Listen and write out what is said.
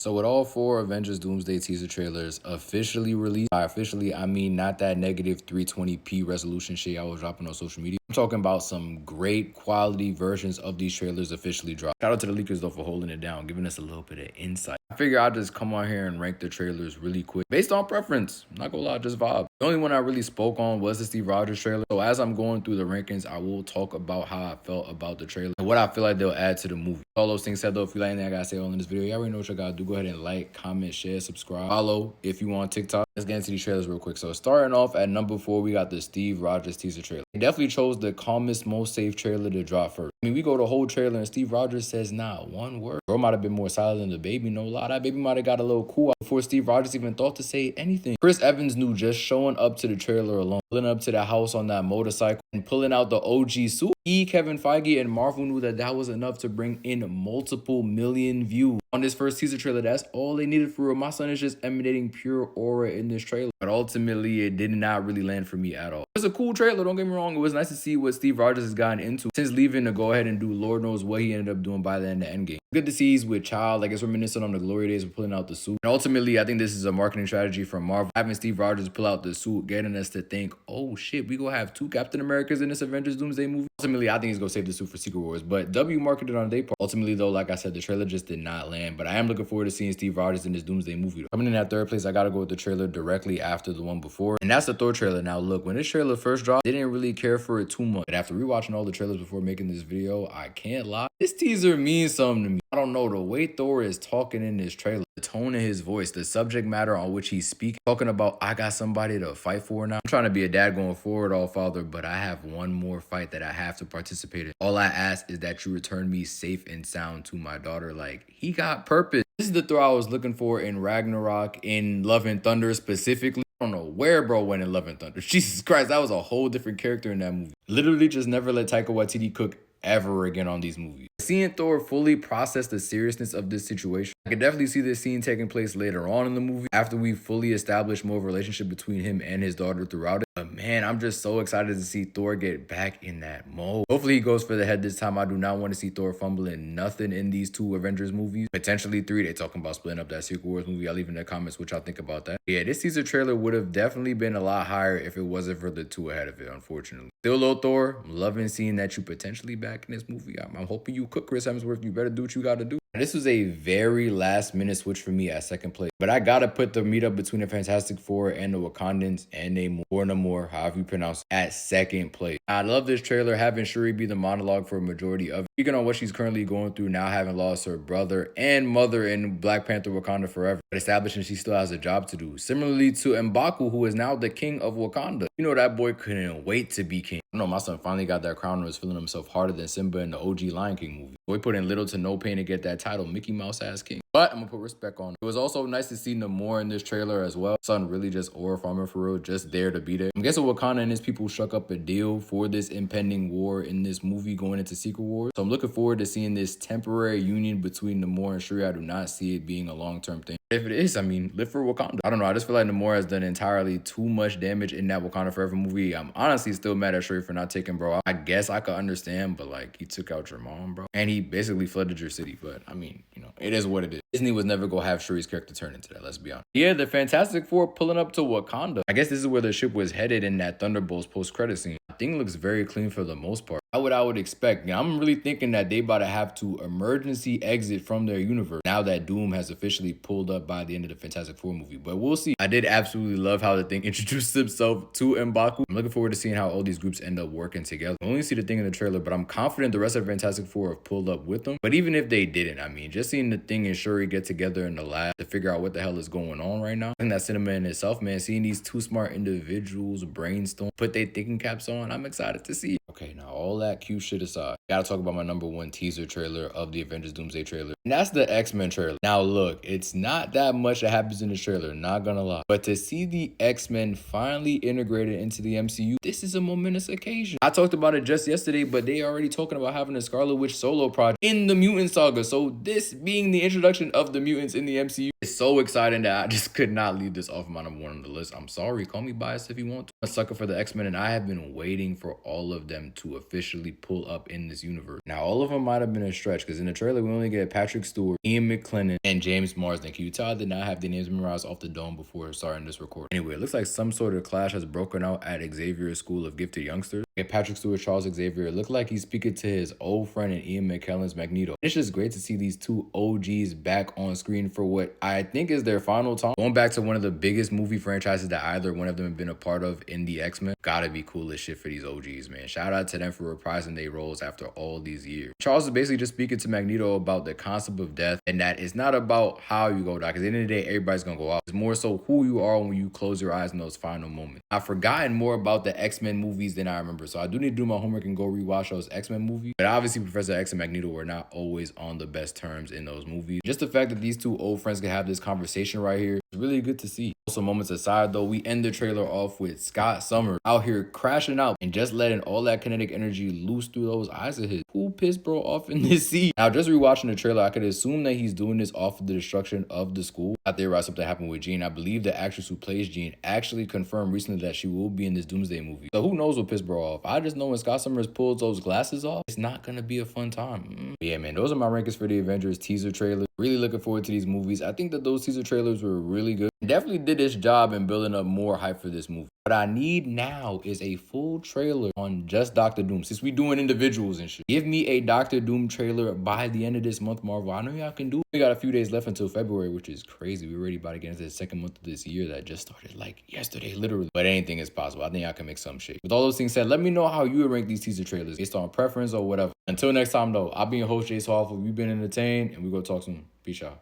So with all four Avengers Doomsday teaser trailers officially released, by officially I mean not that negative 320p resolution shit I was dropping on social media. I'm talking about some great quality versions of these trailers officially dropped. Shout out to the leakers though for holding it down, giving us a little bit of insight. I figure I'll just come on here and rank the trailers really quick based on preference. I'm not gonna lie, just vibe. The only one I really spoke on was the Steve Rogers trailer. So as I'm going through the rankings, I will talk about how I felt about the trailer and what I feel like they'll add to the movie. All those things said though, if you like anything I gotta say all in this video, you already know what you gotta do. Go ahead and like, comment, share, subscribe, follow if you want TikTok. Let's get into these trailers real quick. So starting off at number 4, we got the Steve Rogers teaser trailer. They definitely chose the calmest, most safe trailer to drop first. I mean, we go the whole trailer and Steve Rogers says not one word. Bro might have been more silent than the baby, no lie. That baby might have got a little cool before Steve Rogers even thought to say anything. Chris Evans knew just showing up to the trailer alone, pulling up to the house on that motorcycle and pulling out the OG suit. Kevin Feige and Marvel knew that that was enough to bring in multiple million views on this first teaser trailer. That's all they needed for real. My son is just emanating pure aura in this trailer. But ultimately, it did not really land for me at all. It was a cool trailer, don't get me wrong. It was nice to see what Steve Rogers has gotten into since leaving to go ahead and do Lord knows what he ended up doing by the end of Endgame. Good to see he's with child. I guess reminiscent on the glory days of pulling out the suit. And ultimately, I think this is a marketing strategy from Marvel. Having Steve Rogers pull out the suit, getting us to think, oh shit, we gonna have 2 Captain Americas in this Avengers Doomsday movie. Ultimately, I think he's gonna save the suit for Secret Wars. But W marketed on their part. Ultimately, though, like I said, the trailer just did not land. But I am looking forward to seeing Steve Rogers in this Doomsday movie. Coming in at 3rd place, I gotta go with the trailer directly after the one before. And that's the Thor trailer. Now, look, when this trailer first dropped, I didn't really care for it too much. But after rewatching all the trailers before making this video, I can't lie. This teaser means something to me. I don't know, the way Thor is talking in this trailer, the tone of his voice, the subject matter on which he's speaking, talking about, I got somebody to fight for now. I'm trying to be a dad going forward, all father, but I have one more fight that I have to participate in. All I ask is that you return me safe and sound to my daughter. Like, he got purpose. This is the Thor I was looking for in Ragnarok, in Love and Thunder specifically. I don't know where bro went in Love and Thunder. Jesus Christ, that was a whole different character in that movie. Literally just never let Taika Waititi cook ever again on these movies. Seeing Thor fully process the seriousness of this situation, I could definitely see this scene taking place later on in the movie after we fully establish more of a relationship between him and his daughter throughout it. But man, I'm just so excited to see Thor get back in that mode. Hopefully he goes for the head this time. I do not want to see Thor fumbling nothing in these 2 Avengers movies. Potentially 3. They talking about splitting up that Secret Wars movie. I'll leave in the comments what y'all think about that. Yeah, this teaser trailer would have definitely been a lot higher if it wasn't for the 2 ahead of it, unfortunately. Still low Thor, I'm loving seeing that you potentially back in this movie. I'm hoping you cook Chris Hemsworth. You better do what you got to do. This was a very last minute switch for me at 2nd place. But I gotta put the meetup between the Fantastic Four and the Wakandans and Namor, however you pronounce it, at 2nd place. I love this trailer, having Shuri be the monologue for a majority of it. Speaking on what she's currently going through now, having lost her brother and mother in Black Panther Wakanda Forever, but establishing she still has a job to do. Similarly to M'Baku, who is now the king of Wakanda. You know, that boy couldn't wait to be king. I know my son finally got that crown and was feeling himself harder than Simba in the OG Lion King movie. Boy put in little to no pain to get that title, Mickey Mouse ass king. But I'm gonna put respect on it. It was also nice to see Namor in this trailer as well. Son really just aura farmer for real, just there to be there. I'm guessing Wakanda and his people struck up a deal for this impending war in this movie going into Secret Wars. So I'm looking forward to seeing this temporary union between Namor and Shuri. I do not see it being a long-term thing. If it is, I mean, live for Wakanda. I don't know. I just feel like Namor has done entirely too much damage in that Wakanda Forever movie. I'm honestly still mad at Shuri for not taking bro out. I guess I could understand, but like, he took out your mom, bro. And he basically flooded your city. But I mean, you know, it is what it is. Disney was never gonna have Shuri's character turn into that, let's be honest. Yeah, the Fantastic Four pulling up to Wakanda. I guess this is where the ship was headed in that Thunderbolts post-credit scene. I think it looks very clean for the most part. What I would expect. Now, I'm really thinking that they about to have to emergency exit from their universe now that Doom has officially pulled up by the end of the Fantastic Four movie. But we'll see. I did absolutely love how the Thing introduced himself to M'Baku. I'm looking forward to seeing how all these groups end up working together. I only see the Thing in the trailer, but I'm confident the rest of the Fantastic Four have pulled up with them. But even if they didn't, I mean, just seeing the Thing and Shuri get together in the lab to figure out what the hell is going on right now, I think that's cinema in itself, man. Seeing these 2 smart individuals brainstorm, put their thinking caps on, I'm excited to see. Okay, now all that cute shit aside, gotta talk about my number 1 teaser trailer of the Avengers Doomsday trailer. And that's the X-Men trailer. Now look, it's not that much that happens in the trailer, not gonna lie. But to see the X-Men finally integrated into the MCU, this is a momentous occasion. I talked about it just yesterday, but they already talking about having a Scarlet Witch solo project in the Mutant Saga. So this being the introduction of the mutants in the MCU is so exciting that I just could not leave this off my number one on the list. I'm sorry, call me biased if you want to. I'm a sucker for the X-Men, and I have been waiting for all of them to officially pull up in this universe. Now, all of them might have been a stretch, because in the trailer, we only get Patrick Stewart, Ian McKellen, and James Marsden. Can you tell I did not have the names memorized off the dome before starting this record? Anyway, it looks like some sort of clash has broken out at Xavier's School of Gifted Youngsters. And Patrick Stewart, Charles Xavier, it looked like he's speaking to his old friend in Ian McKellen's Magneto. It's just great to see these two OGs back on screen for what I think is their final time. Going back to one of the biggest movie franchises that either one of them have been a part of in the X-Men, gotta be cool as shit for these OGs, man. Shout out to them for reprising their roles after all these years. Charles is basically just speaking to Magneto about the concept of death, and that it's not about how you go die, because at the end of the day, everybody's gonna go out. It's more so who you are when you close your eyes in those final moments. I've forgotten more about the X-Men movies than I remember, so I do need to do my homework and go rewatch those X-Men movies. But obviously, Professor X and Magneto were not always on the best terms in those movies. Just the fact that these two old friends can have this conversation right here is really good to see. Also, moments aside though, we end the trailer off with Scott Summers out here crashing out and just letting all that kinetic energy loose through those eyes of his. Who pissed bro off in this scene? Now, just rewatching the trailer, I could assume that he's doing this off of the destruction of the school. I theorize something happened with Jean. I believe the actress who plays Jean actually confirmed recently that she will be in this Doomsday movie. So who knows what pissed bro off? I just know when Scott Summers pulls those glasses off, it's not gonna be a fun time. But yeah, man, those are my rankings for the Avengers teaser trailer. Really looking forward to these movies. I think that those teaser trailers were really good. Definitely did its job in building up more hype for this movie. What I need now is a full trailer on just Doctor Doom. Since we doing individuals and shit, give me a Doctor Doom trailer by the end of this month, Marvel. I know y'all can do it. We got a few days left until February, which is crazy. We're already about to get into the second month of this year that just started like yesterday, literally. But anything is possible. I think I can make some shit. With all those things said, let me know how you would rank these teaser trailers based on preference or whatever. Until next time, though, I've been your host, Jace Hawful. We've been entertained, and we're going to talk soon. Peace out.